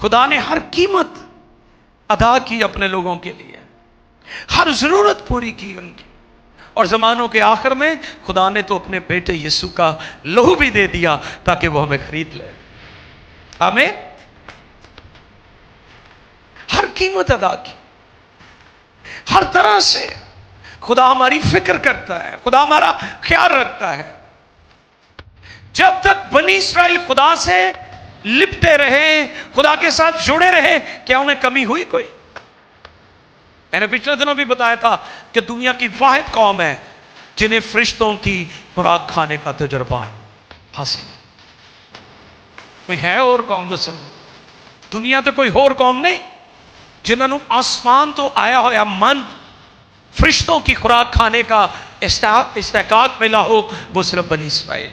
खुदा ने हर कीमत अदा की अपने लोगों के लिए, हर जरूरत पूरी की उनकी। और जमानों के आखिर में खुदा ने तो अपने बेटे यीशु का लहू भी दे दिया ताकि वो हमें खरीद ले। हमें हर कीमत अदा की, हर तरह से खुदा हमारी फिक्र करता है, खुदा हमारा ख्याल रखता है। जब तक बनी इस्राएल खुदा से लिपटे रहे, खुदा के साथ जुड़े रहे, क्या उन्हें कमी हुई कोई? मैंने पिछले दिनों भी बताया था कि दुनिया की वाहिद कौम है जिन्हें फरिश्तों की खुराक खाने का तजुर्बा हासिल। कोई है और कौम दसो? दुनिया तो कोई और कौम नहीं जिन्होंने आसमान तो आया होया मन फरिश्तों की खुराक खाने का इस्तेकाक मिला हो, वो सिर्फ बनी इस्राएल।